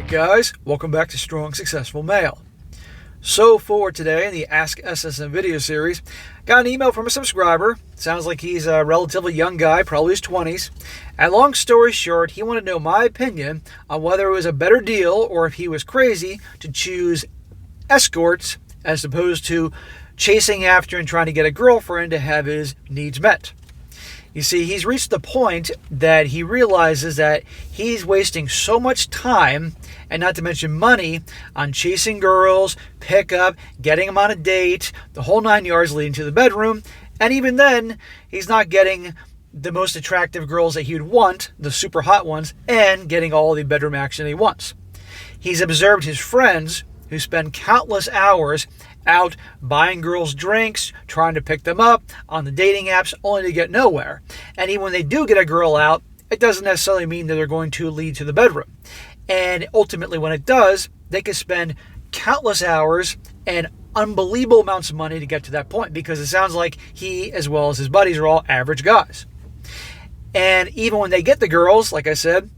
guys, welcome back to Strong Successful Male. So for today in the Ask SSM video series, got an email from a subscriber. Sounds like he's a relatively young guy, probably his 20s. And long story short, he wanted to know my opinion on whether it was a better deal or if he was crazy to choose escorts as opposed to chasing after and trying to get a girlfriend to have his needs met. You see, he's reached the point that he realizes that he's wasting so much time, and not to mention money, on chasing girls, pickup, getting them on a date, the whole 9 yards leading to the bedroom, and even then, he's not getting the most attractive girls that he would want, the super hot ones, and getting all the bedroom action he wants. He's observed his friends who spend countless hours out buying girls drinks, trying to pick them up on the dating apps, only to get nowhere. And even when they do get a girl out, it doesn't necessarily mean that they're going to lead to the bedroom. And ultimately, when it does, they can spend countless hours and unbelievable amounts of money to get to that point, because it sounds like he, as well as his buddies, are all average guys. And even when they get the girls, like I said,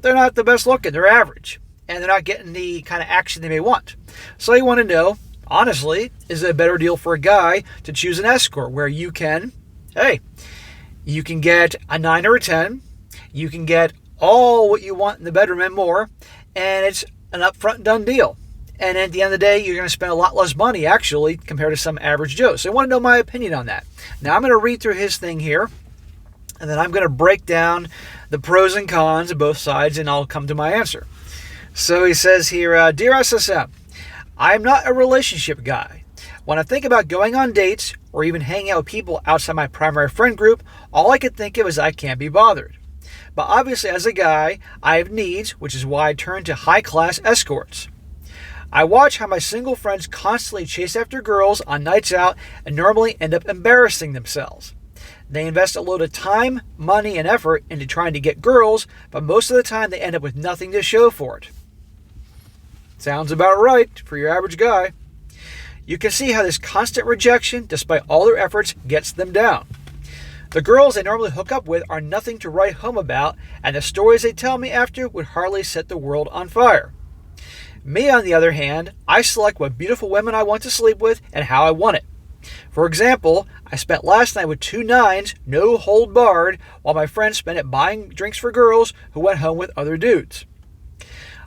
they're not the best looking, they're average. And they're not getting the kind of action they may want. So you want to know, honestly, is it a better deal for a guy to choose an escort where you can get a 9 or a 10, you can get all what you want in the bedroom and more, and it's an upfront done deal. And at the end of the day, you're going to spend a lot less money, actually, compared to some average Joe. So I want to know my opinion on that. Now, I'm going to read through his thing here, and then I'm going to break down the pros and cons of both sides, and I'll come to my answer. So he says here, Dear SSM, I am not a relationship guy. When I think about going on dates or even hanging out with people outside my primary friend group, all I can think of is I can't be bothered. But obviously, as a guy, I have needs, which is why I turn to high-class escorts. I watch how my single friends constantly chase after girls on nights out and normally end up embarrassing themselves. They invest a load of time, money, and effort into trying to get girls, but most of the time they end up with nothing to show for it. Sounds about right for your average guy. You can see how this constant rejection, despite all their efforts, gets them down. The girls they normally hook up with are nothing to write home about, and the stories they tell me after would hardly set the world on fire. Me, on the other hand, I select what beautiful women I want to sleep with and how I want it. For example, I spent last night with 2 9s, no hold barred, while my friends spent it buying drinks for girls who went home with other dudes.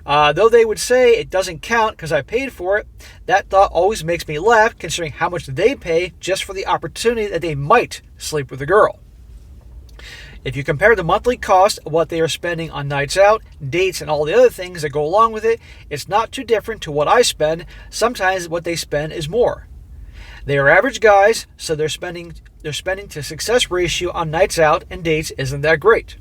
Though they would say it doesn't count because I paid for it, that thought always makes me laugh considering how much they pay just for the opportunity that they might sleep with a girl. If you compare the monthly cost of what they are spending on nights out, dates, and all the other things that go along with it, it's not too different to what I spend. Sometimes what they spend is more. They are average guys, so their spending to success ratio on nights out and dates isn't that great.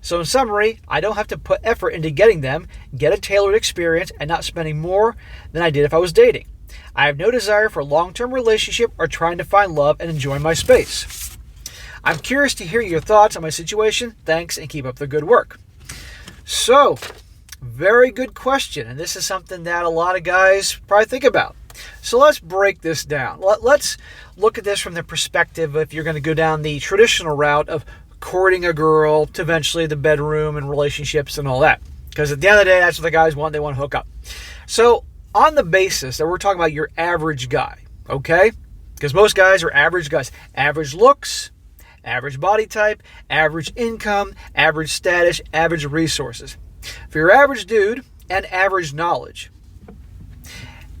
So in summary, I don't have to put effort into getting them, get a tailored experience, and not spending more than I did if I was dating. I have no desire for a long-term relationship or trying to find love and enjoy my space. I'm curious to hear your thoughts on my situation. Thanks, and keep up the good work. So, very good question, and this is something that a lot of guys probably think about. So let's break this down. Let's look at this from the perspective if you're going to go down the traditional route of courting a girl to eventually the bedroom and relationships and all that. Because at the end of the day, that's what the guys want. They want to hook up. So on the basis that we're talking about your average guy, okay? Because most guys are average guys. Average looks, average body type, average income, average status, average resources. For your average dude, and average knowledge.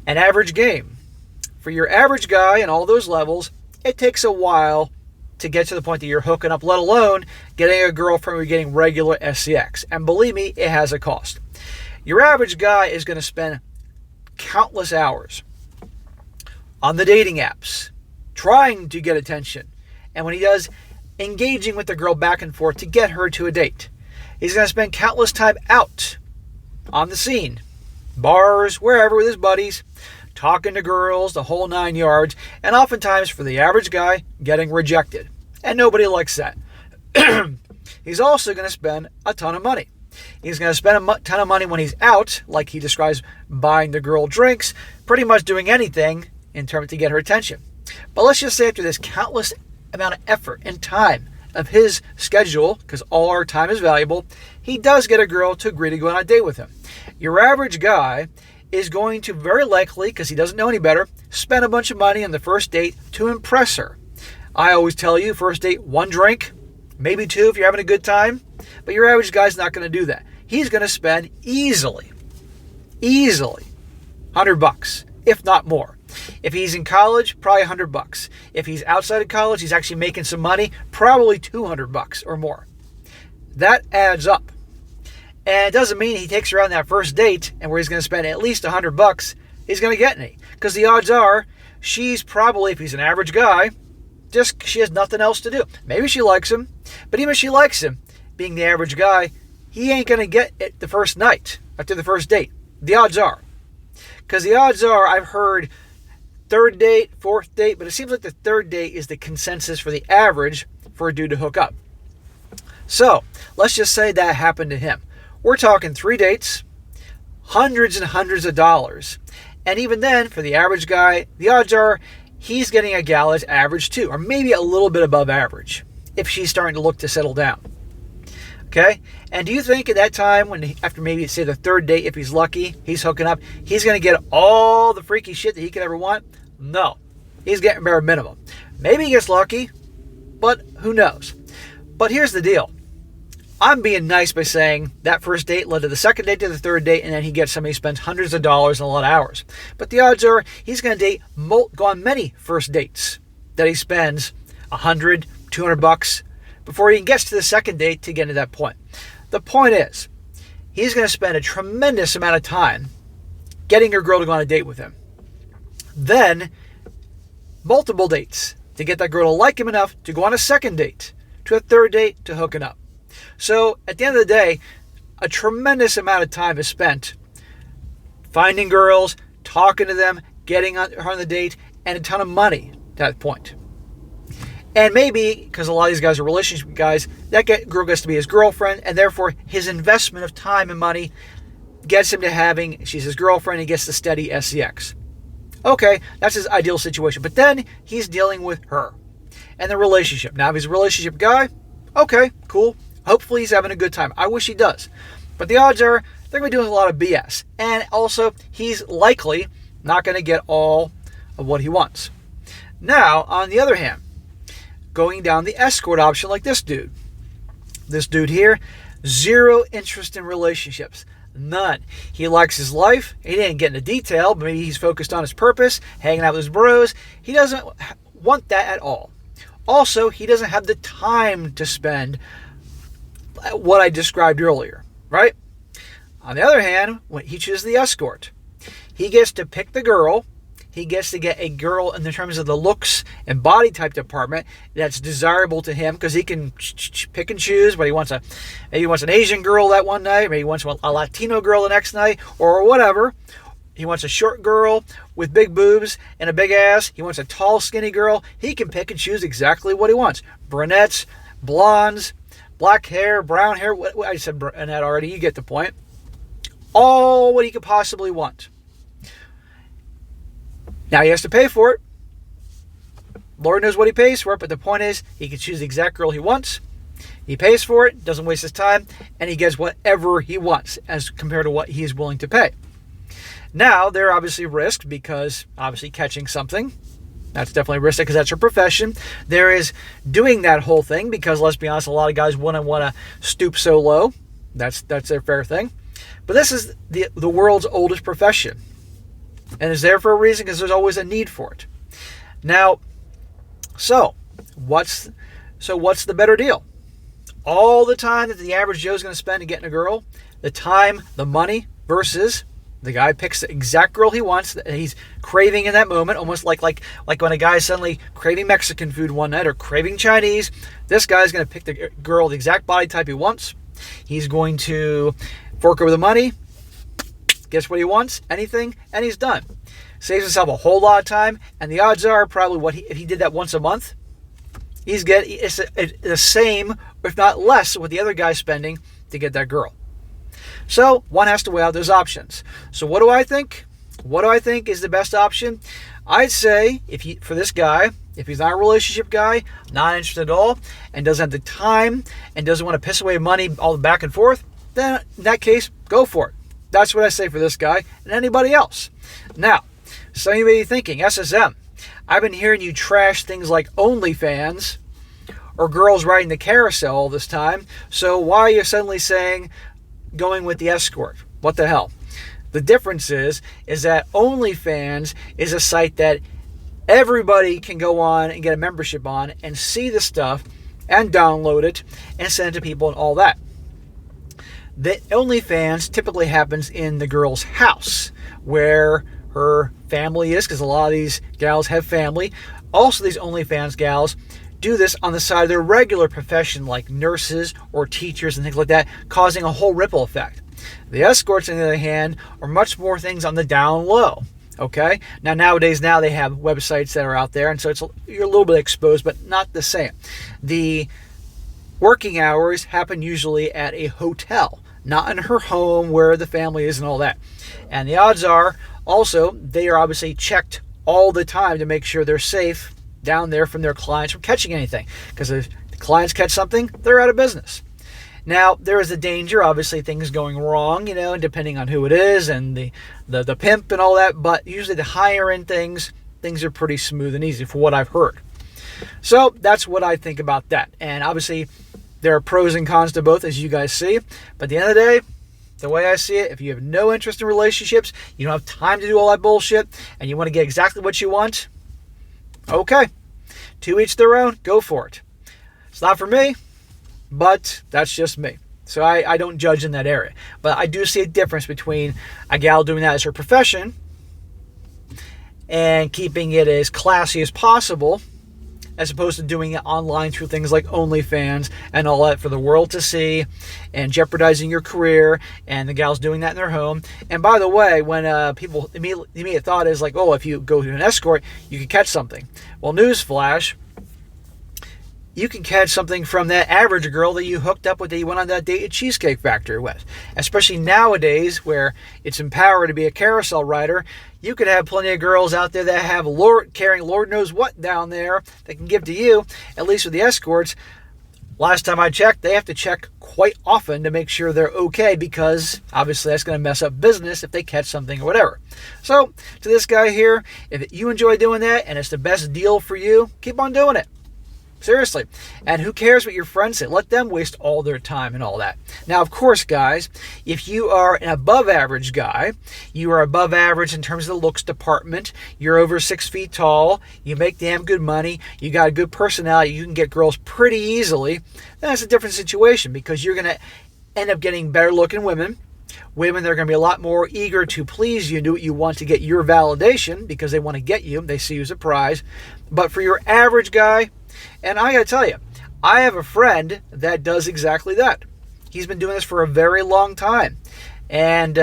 An average game. For your average guy and all those levels, it takes a while to get to the point that you're hooking up, let alone getting a girlfriend or getting regular SCX. And believe me, it has a cost. Your average guy is going to spend countless hours on the dating apps, trying to get attention. And when he does, engaging with the girl back and forth to get her to a date. He's going to spend countless time out on the scene, bars, wherever, with his buddies, talking to girls, the whole 9 yards, and oftentimes, for the average guy, getting rejected. And nobody likes that. He's also going to spend a ton of money. He's going to spend a ton of money when he's out, like he describes buying the girl drinks, pretty much doing anything in terms to get her attention. But let's just say after this countless amount of effort and time of his schedule, because all our time is valuable, he does get a girl to agree to go on a date with him. Your average guy is going to very likely, because he doesn't know any better, spend a bunch of money on the first date to impress her. I always tell you, first date, 1 drink, maybe 2 if you're having a good time, but your average guy's not going to do that. He's going to spend easily $100, if not more. If he's in college, probably $100. If he's outside of college, he's actually making some money, probably $200 or more. That adds up. And it doesn't mean he takes her on that first date and where he's going to spend at least $100, he's going to get any. Because the odds are, she's probably, if he's an average guy, she has nothing else to do. Maybe she likes him, but even if she likes him, being the average guy, he ain't going to get it the first night, after the first date. The odds are. Because the odds are, I've heard 3rd date, 4th date, but it seems like the 3rd date is the consensus for the average for a dude to hook up. So, let's just say that happened to him. We're talking 3 dates, hundreds and hundreds of dollars. And even then, for the average guy, the odds are he's getting a gal that's average too, or maybe a little bit above average, if she's starting to look to settle down. Okay? And do you think at that time, after maybe, say, the 3rd date, if he's lucky, he's hooking up, he's going to get all the freaky shit that he could ever want? No. He's getting bare minimum. Maybe he gets lucky, but who knows? But here's the deal. I'm being nice by saying that first date led to the 2nd date to the 3rd date, and then he gets somebody who spends hundreds of dollars and a lot of hours. But the odds are he's going to go on many first dates that he spends $100, $200 before he gets to the 2nd date to get to that point. The point is, he's going to spend a tremendous amount of time getting your girl to go on a date with him. Then, multiple dates to get that girl to like him enough to go on a 2nd date, to a 3rd date, to hooking up. So, at the end of the day, a tremendous amount of time is spent finding girls, talking to them, getting her on the date, and a ton of money at that point. And maybe, because a lot of these guys are relationship guys, that girl gets to be his girlfriend, and therefore his investment of time and money gets him to she's his girlfriend, he gets the steady SEX. Okay, that's his ideal situation. But then he's dealing with her and the relationship. Now, if he's a relationship guy, okay, cool. Hopefully he's having a good time. I wish he does. But the odds are they're going to be doing a lot of BS. And also, he's likely not going to get all of what he wants. Now, on the other hand, going down the escort option like this dude. This dude here, 0 interest in relationships. None. He likes his life. He didn't get into detail, but maybe he's focused on his purpose, hanging out with his bros. He doesn't want that at all. Also, he doesn't have the time to spend what I described earlier, right? On the other hand, when he chooses the escort, he gets to pick the girl. He gets to get a girl in the terms of the looks and body type department that's desirable to him, because he can pick and choose. But maybe he wants an Asian girl that one night, maybe he wants a Latino girl the next night, or whatever. He wants a short girl with big boobs and a big ass. He wants a tall, skinny girl. He can pick and choose exactly what he wants. Brunettes, blondes, black hair, brown hair. I said brunette already. You get the point. All what he could possibly want. Now he has to pay for it. Lord knows what he pays for it, but the point is he can choose the exact girl he wants. He pays for it, doesn't waste his time, and he gets whatever he wants as compared to what he is willing to pay. Now, there are obviously risks, because obviously catching something, that's definitely risky because that's your profession. There is doing that whole thing because, let's be honest, a lot of guys wouldn't want to stoop so low. That's their fair thing. But this is the world's oldest profession. And it's there for a reason, because there's always a need for it. Now, so what's the better deal? All the time that the average Joe's going to spend to getting a girl, the time, the money, versus the guy picks the exact girl he wants, that he's craving in that moment, almost like when a guy's suddenly craving Mexican food one night or craving Chinese. This guy's going to pick the girl, the exact body type he wants. He's going to fork over the money, gets what he wants, anything, and he's done. Saves himself a whole lot of time, and the odds are probably if he did that once a month, it's the same, if not less, what the other guy's spending to get that girl. So one has to weigh out those options. So what do I think? What do I think is the best option? I'd say for this guy, if he's not a relationship guy, not interested at all, and doesn't have the time, and doesn't want to piss away money all the back and forth, then in that case, go for it. That's what I say for this guy and anybody else. Now, some of you may be thinking, SSM, I've been hearing you trash things like OnlyFans or girls riding the carousel all this time, so why are you suddenly saying going with the escort? What the hell? The difference is that OnlyFans is a site that everybody can go on and get a membership on and see the stuff and download it and send it to people and all that. The OnlyFans typically happens in the girl's house where her family is, because a lot of these gals have family. Also, these OnlyFans gals do this on the side of their regular profession like nurses or teachers and things like that, causing a whole ripple effect. The escorts, on the other hand, are much more things on the down low. Okay? Nowadays they have websites that are out there, and so you're a little bit exposed, but not the same. The working hours happen usually at a hotel, not in her home where the family is and all that. And the odds are, also, they are obviously checked all the time to make sure they're safe down there from their clients from catching anything. Because if the clients catch something, they're out of business. Now, there is a danger, obviously, things going wrong, and depending on who it is and the pimp and all that. But usually the higher end things are pretty smooth and easy for what I've heard. So that's what I think about that. And obviously, there are pros and cons to both, as you guys see. But at the end of the day, the way I see it, if you have no interest in relationships, you don't have time to do all that bullshit, and you want to get exactly what you want, okay. To each their own, go for it. It's not for me, but that's just me. So I don't judge in that area. But I do see a difference between a gal doing that as her profession and keeping it as classy as possible, as opposed to doing it online through things like OnlyFans and all that for the world to see and jeopardizing your career, and the gals doing that in their home. And by the way, when people, the immediate thought is like, oh, if you go to an escort, you can catch something. Well, newsflash, you can catch something from that average girl that you hooked up with, that you went on that date at Cheesecake Factory with. Especially nowadays where it's empowered to be a carousel rider, you could have plenty of girls out there that have carrying Lord knows what down there that can give to you. At least with the escorts, last time I checked, they have to check quite often to make sure they're okay, because obviously that's going to mess up business if they catch something or whatever. So to this guy here, if you enjoy doing that and it's the best deal for you, keep on doing it. Seriously. And who cares what your friends say? Let them waste all their time and all that. Now, of course, guys, if you are an above average guy, you are above average in terms of the looks department, you're over 6 feet tall, you make damn good money, you got a good personality, you can get girls pretty easily, then that's a different situation, because you're going to end up getting better looking women. Women, they're going to be a lot more eager to please you and do what you want to get your validation, because they want to get you. They see you as a prize. But for your average guy, and I got to tell you, I have a friend that does exactly that. He's been doing this for a very long time. And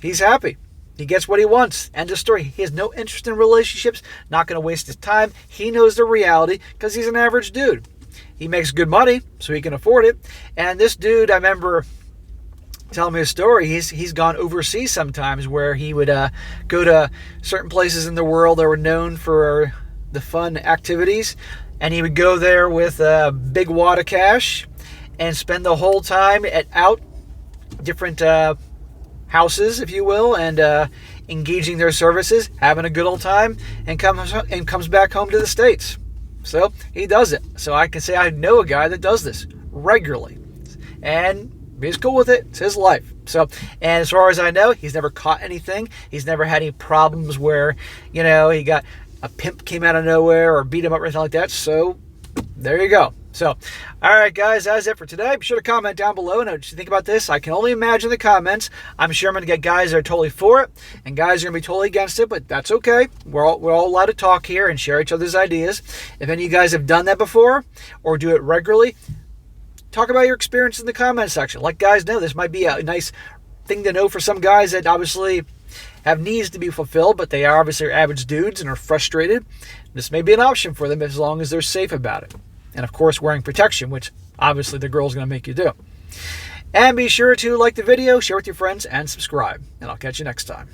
he's happy. He gets what he wants. End of story. He has no interest in relationships, not going to waste his time. He knows the reality because he's an average dude. He makes good money, so he can afford it. And this dude, I remember telling me a story. He's gone overseas sometimes, where he would go to certain places in the world that were known for the fun activities, and he would go there with a big wad of cash and spend the whole time out different houses, if you will, and engaging their services, having a good old time, and comes back home to the States. So he does it. So I can say I know a guy that does this regularly, and he's cool with it. It's his life. So, and as far as I know, he's never caught anything. He's never had any problems where, he got a pimp came out of nowhere or beat him up or anything like that. So there you go. So, all right, guys, that's it for today. Be sure to comment down below and what you think about this. I can only imagine the comments. I'm sure I'm going to get guys that are totally for it and guys are going to be totally against it, but that's okay. We're all allowed to talk here and share each other's ideas. If any of you guys have done that before or do it regularly, talk about your experience in the comment section. Let guys know. This might be a nice thing to know for some guys that obviously have needs to be fulfilled, but they are obviously average dudes and are frustrated. This may be an option for them as long as they're safe about it. And of course, wearing protection, which obviously the girl's going to make you do. And be sure to like the video, share with your friends, and subscribe. And I'll catch you next time.